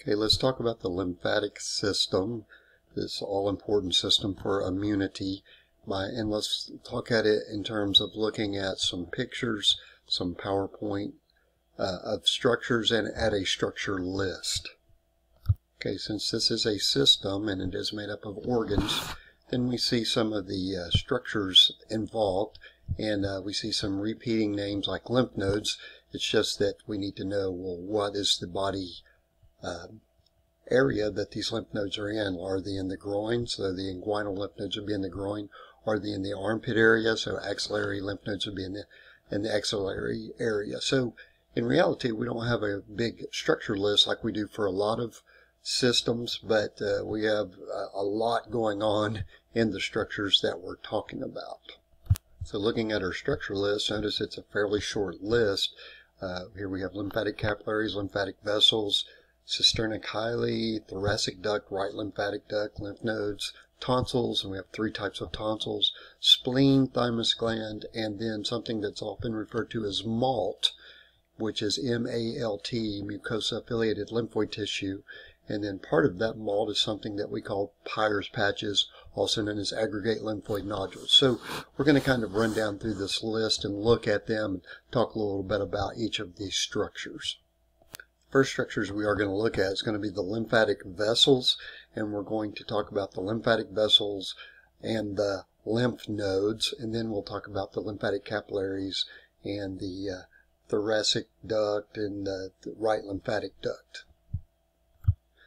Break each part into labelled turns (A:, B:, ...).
A: Okay, let's talk about the lymphatic system, this all-important system for immunity. And let's talk at it in terms of looking at some pictures, some PowerPoint of structures, and add a structure list. Okay, since this is a system and it is made up of organs, then we see some of the structures involved, and we see some repeating names like lymph nodes. It's just that we need to know, well, what is the body area that these lymph nodes are in. Are they in the groin? So the inguinal lymph nodes would be in the groin. Are they in the armpit area? So axillary lymph nodes would be in the axillary area. So in reality, we don't have a big structure list like we do for a lot of systems, but we have a lot going on in the structures that we're talking about. So looking at our structure list, notice it's a fairly short list. Here we have lymphatic capillaries, lymphatic vessels, cisterna chyli, thoracic duct, right lymphatic duct, lymph nodes, tonsils, and we have 3 types of tonsils, spleen, thymus gland, and then something that's often referred to as MALT, which is M-A-L-T, mucosa-affiliated lymphoid tissue. And then part of that MALT is something that we call Peyer's patches, also known as aggregate lymphoid nodules. So we're going to kind of run down through this list and look at them and talk a little bit about each of these structures. First structures we are going to look at is going to be the lymphatic vessels, and we're going to talk about the lymphatic vessels and the lymph nodes, and then we'll talk about the lymphatic capillaries and the thoracic duct and the right lymphatic duct.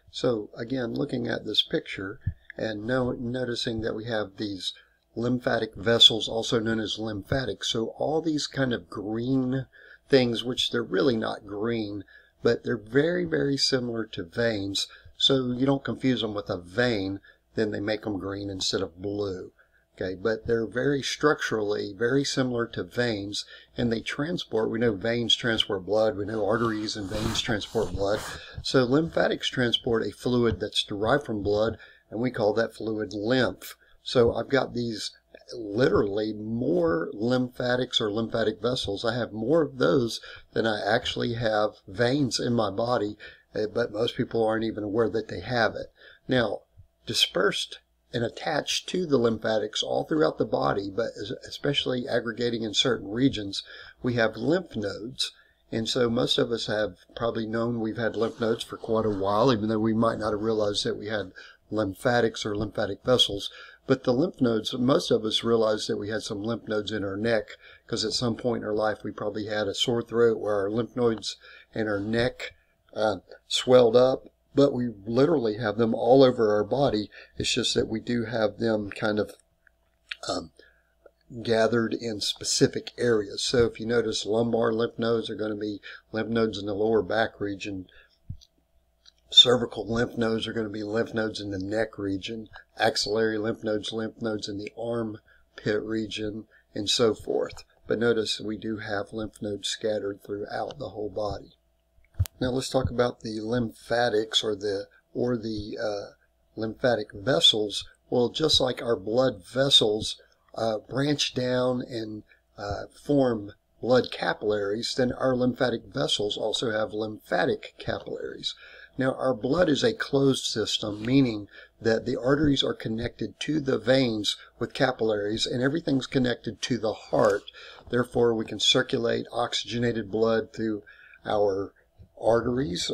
A: So again, looking at this picture and noticing that we have these lymphatic vessels, also known as lymphatics. So all these kind of green things, which they're really not green, but they're very, very similar to veins. So you don't confuse them with a vein, then they make them green instead of blue. Okay, but they're very structurally very similar to veins, and they transport. We know veins transport blood. We know arteries and veins transport blood. So lymphatics transport a fluid that's derived from blood, and we call that fluid lymph. So I've got these literally more lymphatics or lymphatic vessels. I have more of those than I actually have veins in my body, but most people aren't even aware that they have it. Now, dispersed and attached to the lymphatics all throughout the body, but especially aggregating in certain regions, we have lymph nodes. And so most of us have probably known we've had lymph nodes for quite a while, even though we might not have realized that we had lymphatics or lymphatic vessels. But the lymph nodes, most of us realized that we had some lymph nodes in our neck, because at some point in our life we probably had a sore throat where our lymph nodes and our neck swelled up. But we literally have them all over our body. It's just that we do have them kind of gathered in specific areas. So if you notice, lumbar lymph nodes are going to be lymph nodes in the lower back region. Cervical lymph nodes are going to be lymph nodes in the neck region. Axillary lymph nodes in the armpit region, and so forth. But notice we do have lymph nodes scattered throughout the whole body. Now let's talk about the lymphatics or the lymphatic vessels. Well, just like our blood vessels branch down and form blood capillaries, then our lymphatic vessels also have lymphatic capillaries. Now, our blood is a closed system, meaning that the arteries are connected to the veins with capillaries, and everything's connected to the heart. Therefore, we can circulate oxygenated blood through our arteries,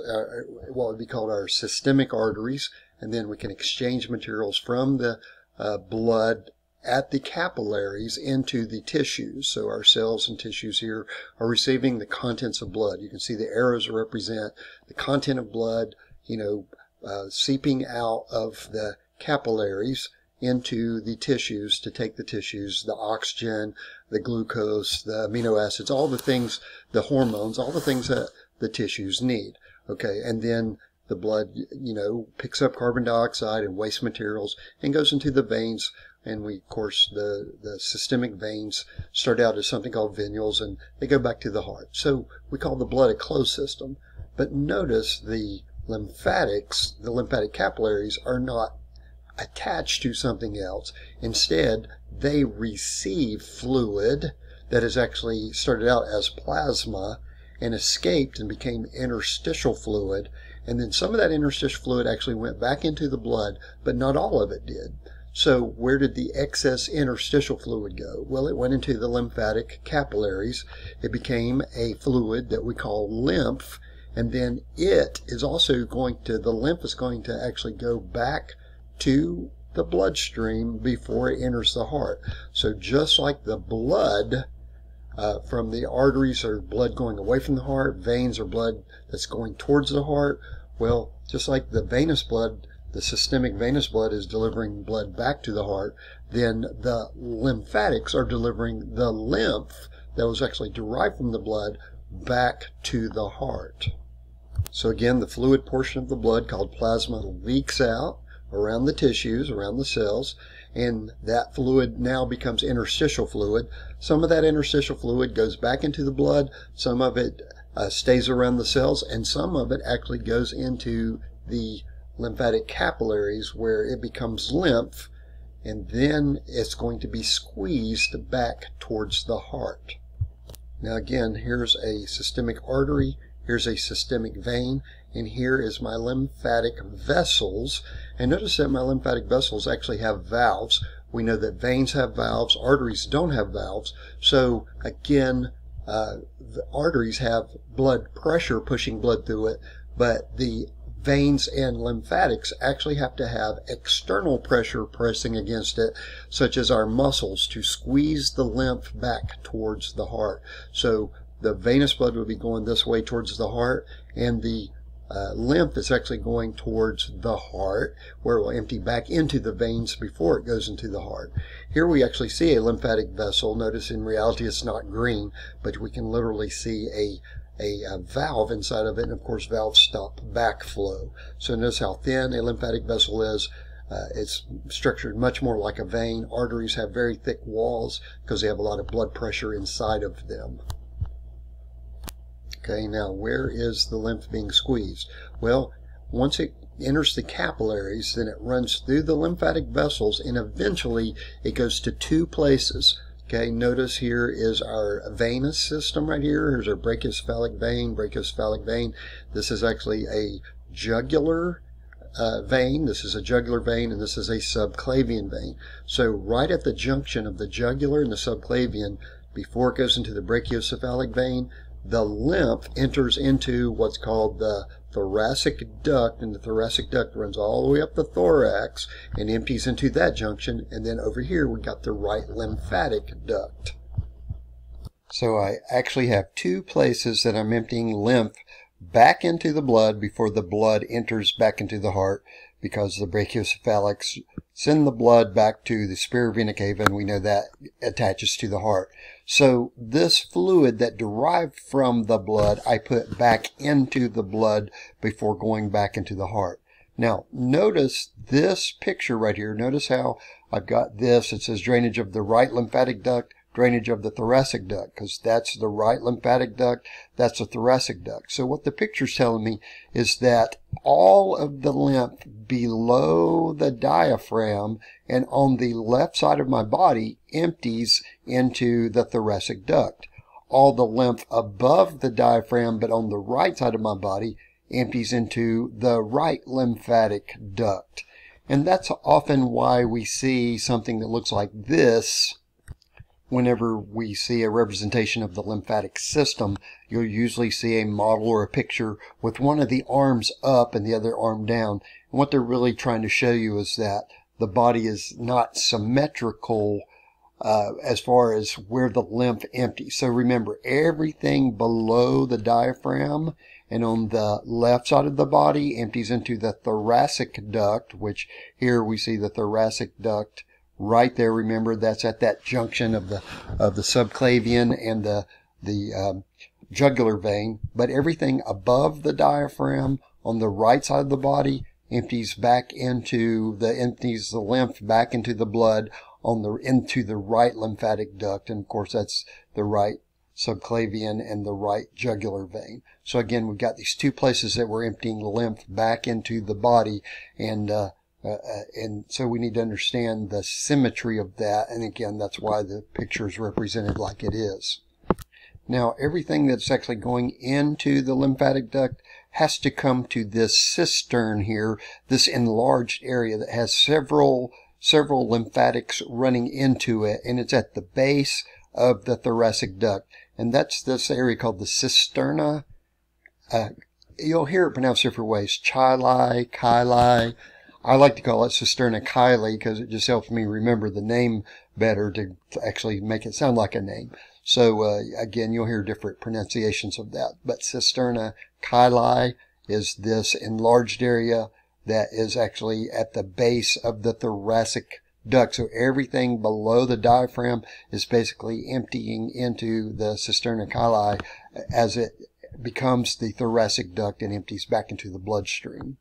A: what would be called our systemic arteries, and then we can exchange materials from the blood at the capillaries into the tissues. So our cells and tissues here are receiving the contents of blood. You can see the arrows represent the content of blood, seeping out of the capillaries into the tissues to take the tissues, the oxygen, the glucose, the amino acids, all the things, the hormones, all the things that the tissues need. Okay, and then the blood, picks up carbon dioxide and waste materials and goes into the veins. And we, of course, the systemic veins start out as something called venules, and they go back to the heart. So we call the blood a closed system. But notice the lymphatics, the lymphatic capillaries, are not attached to something else. Instead, they receive fluid that has actually started out as plasma and escaped and became interstitial fluid, and then some of that interstitial fluid actually went back into the blood, but not all of it did. So where did the excess interstitial fluid go? Well, it went into the lymphatic capillaries. It became a fluid that we call lymph, and then it is also the lymph is going to actually go back to the bloodstream before it enters the heart. So just like the blood from the arteries are blood going away from the heart, veins are blood that's going towards the heart. Well, just like the venous blood, the systemic venous blood is delivering blood back to the heart, then the lymphatics are delivering the lymph that was actually derived from the blood back to the heart. So again, the fluid portion of the blood called plasma leaks out around the tissues, around the cells, and that fluid now becomes interstitial fluid. Some of that interstitial fluid goes back into the blood, some of it stays around the cells, and some of it actually goes into the lymphatic capillaries where it becomes lymph, and then it's going to be squeezed back towards the heart. Now again, here's a systemic artery, here's a systemic vein, and here is my lymphatic vessels. And notice that my lymphatic vessels actually have valves. We know that veins have valves, arteries don't have valves. So again, the arteries have blood pressure pushing blood through it, but the veins and lymphatics actually have to have external pressure pressing against it, such as our muscles, to squeeze the lymph back towards the heart. So the venous blood would be going this way towards the heart, and the lymph is actually going towards the heart, where it will empty back into the veins before it goes into the heart. Here we actually see a lymphatic vessel. Notice in reality it's not green, but we can literally see a valve inside of it, and of course valves stop backflow. So notice how thin a lymphatic vessel is. It's structured much more like a vein. Arteries have very thick walls because they have a lot of blood pressure inside of them. Okay, now where is the lymph being squeezed? Well, once it enters the capillaries, then it runs through the lymphatic vessels, and eventually it goes to two places. Okay, notice here is our venous system right here. Here's our brachiocephalic vein. This is actually a jugular vein. This is a jugular vein, and this is a subclavian vein. So right at the junction of the jugular and the subclavian, before it goes into the brachiocephalic vein, the lymph enters into what's called the thoracic duct, and the thoracic duct runs all the way up the thorax and empties into that junction, and then over here we got the right lymphatic duct. So I actually have two places that I'm emptying lymph back into the blood before the blood enters back into the heart, because the brachiocephalics send the blood back to the superior vena cava, and we know that attaches to the heart. So this fluid that derived from the blood, I put back into the blood before going back into the heart. Now, notice this picture right here. Notice how I've got this. It says drainage of the right lymphatic duct, drainage of the thoracic duct, because that's the right lymphatic duct, that's the thoracic duct. So what the picture's telling me is that all of the lymph below the diaphragm and on the left side of my body empties into the thoracic duct. All the lymph above the diaphragm but on the right side of my body empties into the right lymphatic duct. And that's often why we see something that looks like this. Whenever we see a representation of the lymphatic system, you'll usually see a model or a picture with one of the arms up and the other arm down. And what they're really trying to show you is that the body is not symmetrical as far as where the lymph empties. So remember, everything below the diaphragm and on the left side of the body empties into the thoracic duct, which here we see the thoracic duct right there. Remember, that's at that junction of the subclavian and the jugular vein. But everything above the diaphragm on the right side of the body empties the lymph back into the blood into the right lymphatic duct, and of course that's the right subclavian and the right jugular vein. So again, we've got these two places that we're emptying lymph back into the body, and so we need to understand the symmetry of that, and again, that's why the picture is represented like it is. Now, everything that's actually going into the lymphatic duct has to come to this cistern here, this enlarged area that has several lymphatics running into it, and it's at the base of the thoracic duct. And that's this area called the cisterna. You'll hear it pronounced different ways. Chyli, chyli. I like to call it cisterna chyli because it just helps me remember the name better to actually make it sound like a name. So again, you'll hear different pronunciations of that. But cisterna chyli is this enlarged area that is actually at the base of the thoracic duct. So everything below the diaphragm is basically emptying into the cisterna chyli as it becomes the thoracic duct and empties back into the bloodstream.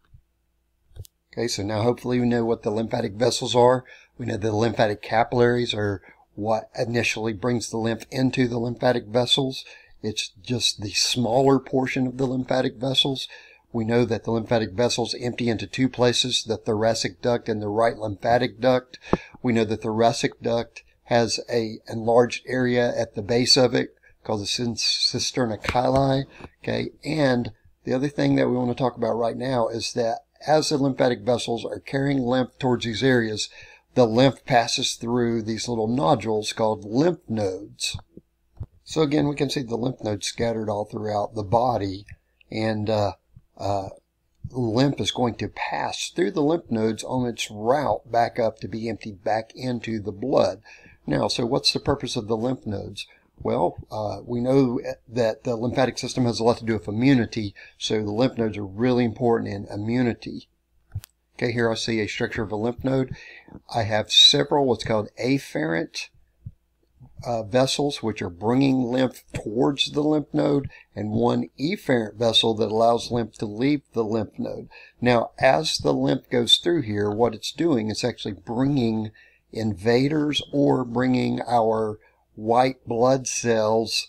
A: Okay, so now hopefully we know what the lymphatic vessels are. We know the lymphatic capillaries are what initially brings the lymph into the lymphatic vessels. It's just the smaller portion of the lymphatic vessels. We know that the lymphatic vessels empty into two places, the thoracic duct and the right lymphatic duct. We know the thoracic duct has a enlarged area at the base of it called the cisterna chyli. Okay, and the other thing that we want to talk about right now is that as the lymphatic vessels are carrying lymph towards these areas, the lymph passes through these little nodules called lymph nodes. So again, we can see the lymph nodes scattered all throughout the body, and lymph is going to pass through the lymph nodes on its route back up to be emptied back into the blood. Now, so what's the purpose of the lymph nodes? Well, we know that the lymphatic system has a lot to do with immunity, so the lymph nodes are really important in immunity. Okay, here I see a structure of a lymph node. I have several what's called afferent vessels, which are bringing lymph towards the lymph node, and one efferent vessel that allows lymph to leave the lymph node. Now, as the lymph goes through here, what it's doing is actually bringing invaders or bringing our white blood cells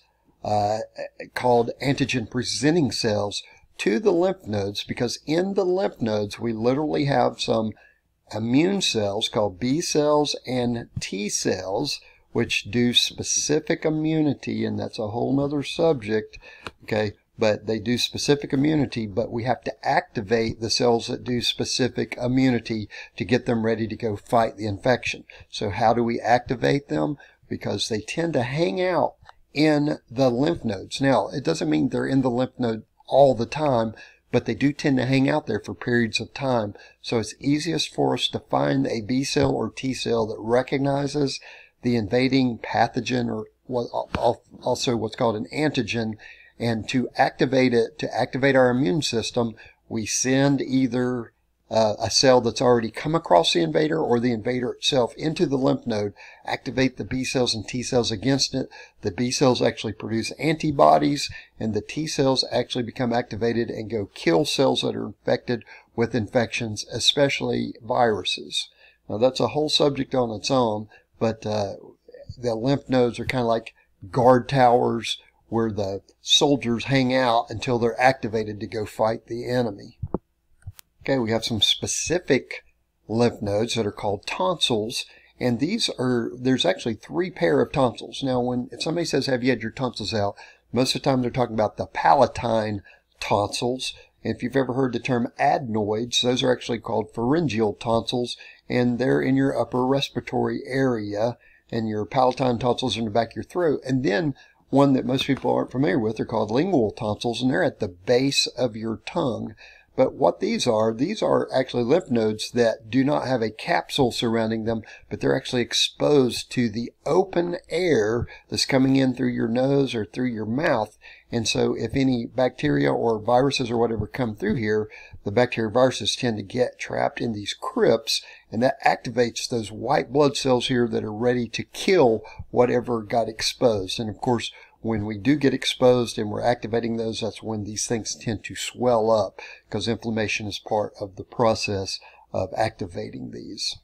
A: called antigen presenting cells to the lymph nodes, because in the lymph nodes we literally have some immune cells called B cells and T cells which do specific immunity, and that's a whole nother subject. Okay, but they do specific immunity, but we have to activate the cells that do specific immunity to get them ready to go fight the infection. So how do we activate them? Because they tend to hang out in the lymph nodes. Now, it doesn't mean they're in the lymph node all the time, but they do tend to hang out there for periods of time. So it's easiest for us to find a B cell or T cell that recognizes the invading pathogen, or also what's called an antigen, and to activate it, to activate our immune system, we send either a cell that's already come across the invader or the invader itself into the lymph node, activate the B cells and T cells against it. The B cells actually produce antibodies, and the T cells actually become activated and go kill cells that are infected with infections, especially viruses. Now that's a whole subject on its own, but the lymph nodes are kind of like guard towers where the soldiers hang out until they're activated to go fight the enemy. Okay, we have some specific lymph nodes that are called tonsils, and there's actually 3 pair of tonsils. Now, if somebody says, have you had your tonsils out, most of the time they're talking about the palatine tonsils. And if you've ever heard the term adenoids, those are actually called pharyngeal tonsils, and they're in your upper respiratory area, and your palatine tonsils are in the back of your throat. And then one that most people aren't familiar with are called lingual tonsils, and they're at the base of your tongue. But what these are actually lymph nodes that do not have a capsule surrounding them, but they're actually exposed to the open air that's coming in through your nose or through your mouth. And so if any bacteria or viruses or whatever come through here, the bacteria viruses tend to get trapped in these crypts, and that activates those white blood cells here that are ready to kill whatever got exposed. And of course, when we do get exposed and we're activating those, that's when these things tend to swell up, because inflammation is part of the process of activating these.